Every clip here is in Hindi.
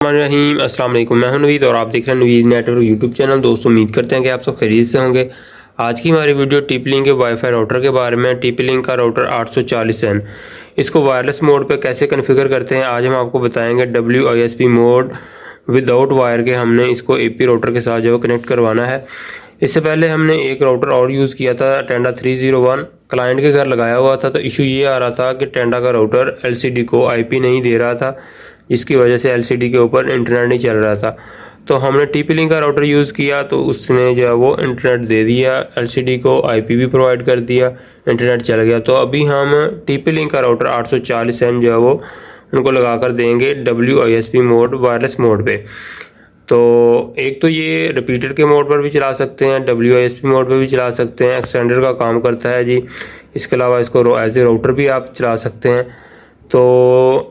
रहीम अस्सलाम वालेकुम। मैं हूं नवीद और आप देख रहे हैं नवीद नेटवर्क यूट्यूब चैनल। दोस्तों उम्मीद करते हैं कि आप सब खैरियत से होंगे। आज की हमारी वीडियो TP-Link के वाईफाई राउटर के बारे में। TP-Link का राउटर 840N, इसको वायरलेस मोड पे कैसे कॉन्फ़िगर करते हैं आज हम आपको बताएंगे। WISP मोड विदाउट वायर के हमने इसको AP राउटर के साथ जो कनेक्ट करवाना है। इससे पहले हमने एक राउटर और यूज़ किया था, टेंडा 301, क्लाइंट के घर लगाया हुआ था। तो इशू ये आ रहा था कि टेंडा का राउटर LCD को IP नहीं दे रहा था, जिसकी वजह से LCD के ऊपर इंटरनेट नहीं चल रहा था। तो हमने TP-Link का राउटर यूज़ किया तो उसने जो है वो इंटरनेट दे दिया, LCD को IP भी प्रोवाइड कर दिया, इंटरनेट चल गया। तो अभी हम TP-Link का राउटर 840N जो है वो उनको लगा कर देंगे WISP मोड, वायरलेस मोड पे। तो एक तो ये रिपीटर के मोड पर भी चला सकते हैं, WISP मोड पर भी चला सकते हैं, एक्सटेंडर का काम करता है जी। इसके अलावा इसको एज ए राउटर भी आप चला सकते हैं। तो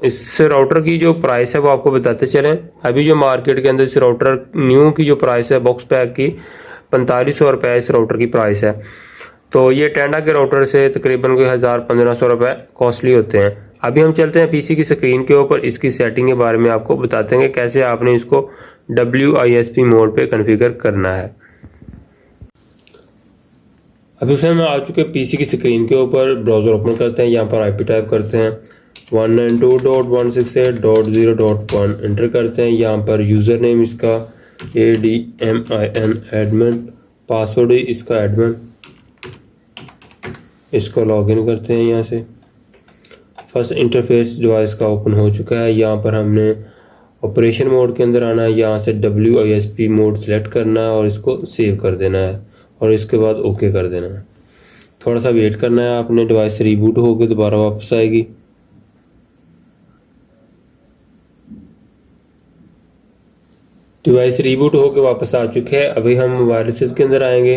इस राउटर की जो प्राइस है वो आपको बताते चलें। अभी जो मार्केट के अंदर इस राउटर न्यू की जो प्राइस है बॉक्स पैक की 4500 रुपये इस राउटर की प्राइस है। तो ये टेंडा के राउटर से तकरीबन कोई 1000-1500 रुपये कॉस्टली होते हैं। अभी हम चलते हैं PC की स्क्रीन के ऊपर, इसकी सेटिंग के बारे में आपको बताते हैं कैसे आपने इसको WISP मोड पे कॉन्फ़िगर करना है। अभी फिर हम आ चुके PC की स्क्रीन के ऊपर, ब्राउज़र ओपन करते हैं, यहाँ पर IP टाइप करते हैं 192.168.0.1 एंटर करते हैं। यहाँ पर यूज़र नेम इसका ADMIN एडमिन, पासवर्ड इसका एडमिन, इसको लॉगिन करते हैं। यहाँ से फर्स्ट इंटरफेस डिवाइस का ओपन हो चुका है। यहाँ पर हमने ऑपरेशन मोड के अंदर आना है, यहाँ से WISP मोड सेलेक्ट करना है और इसको सेव कर देना है और इसके बाद ओके कर देना है। थोड़ा सा वेट करना है आपने, डिवाइस रीबूट होकर दोबारा वापस आएगी। डिवाइस रीबूट होकर वापस आ चुके हैं। अभी हम वायरसेस के अंदर आएंगे।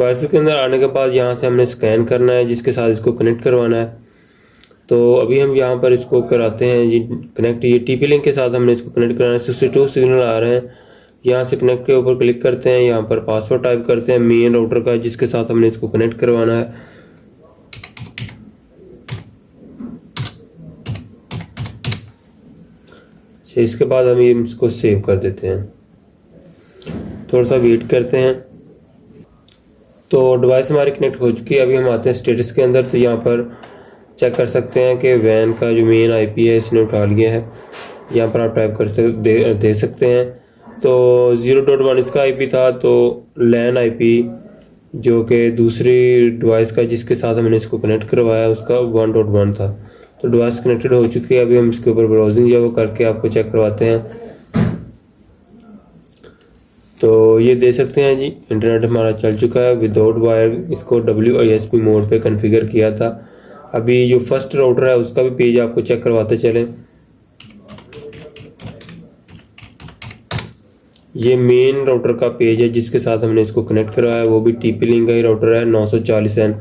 वायरसेस के अंदर आने के बाद यहाँ से हमने स्कैन करना है, जिसके साथ इसको कनेक्ट करवाना है। तो अभी हम यहाँ पर इसको कराते हैं जी कनेक्ट। ये TP-Link के साथ हमने इसको कनेक्ट कराना है। 62 सिग्नल आ रहे हैं। यहाँ से कनेक्ट के ऊपर क्लिक करते हैं, यहाँ पर पासवर्ड टाइप करते हैं मेन राउटर का, जिसके साथ हमने इसको कनेक्ट करवाना है। इसके बाद हम इसको सेव कर देते हैं। थोड़ा सा वेट करते हैं। तो डिवाइस हमारी कनेक्ट हो चुकी है। अभी हम आते हैं स्टेटस के अंदर। तो यहाँ पर चेक कर सकते हैं कि वैन का जो मेन IP है इसने उठा लिया है। यहाँ पर आप टाइप कर दे सकते हैं। तो 0.1 इसका IP था, तो LAN IP जो कि दूसरी डिवाइस का जिसके साथ हमने इसको कनेक्ट करवाया उसका 1.1 था। तो डिवाइस कनेक्टेड हो चुकी है। अभी हम इसके ऊपर ब्राउजिंग जो है वो करके आपको चेक करवाते हैं। तो ये दे सकते हैं जी, इंटरनेट हमारा चल चुका है विदाउट वायर। इसको WISP मोड पे कॉन्फ़िगर किया था। अभी जो फर्स्ट राउटर है उसका भी पेज आपको चेक करवाते चलें। ये मेन राउटर का पेज है जिसके साथ हमने इसको कनेक्ट करवाया, वो भी TP-Link का ही राउटर है 940N।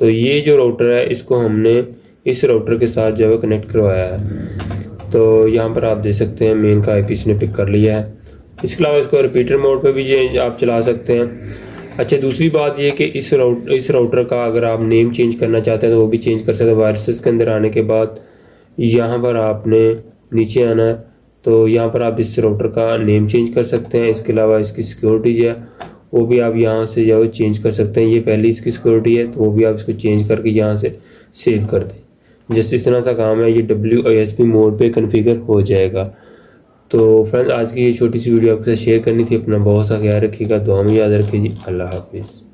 तो ये जो राउटर है इसको हमने इस राउटर के साथ जो है कनेक्ट करवाया है। तो यहाँ पर आप देख सकते हैं मेन का IP इसने पिक कर लिया है। इसके अलावा इसको रिपीटर मोड पे भी ये आप चला सकते हैं। अच्छा, दूसरी बात ये कि इस राउटर का अगर आप नेम चेंज करना चाहते हैं तो वो भी चेंज कर सकते हैं। वायरसेस के अंदर आने के बाद यहाँ पर आपने नीचे आना है, तो यहाँ पर आप इस राउटर का नेम चेंज कर सकते हैं। इसके अलावा इसकी सिक्योरिटी जो है वो भी आप यहाँ से जो है चेंज कर सकते हैं। ये पहली इसकी सिक्योरिटी है तो वो भी आप इसको चेंज करके यहाँ से सेव कर दें। जस्ट इस तरह का काम है, ये WISP मोड पे कॉन्फ़िगर हो जाएगा। तो फ्रेंड्स, आज की ये छोटी सी वीडियो आपके साथ शेयर करनी थी। अपना बहुत सा ख्याल रखिएगा, दुआ में याद रखिए जी। अल्लाह हाफिज़।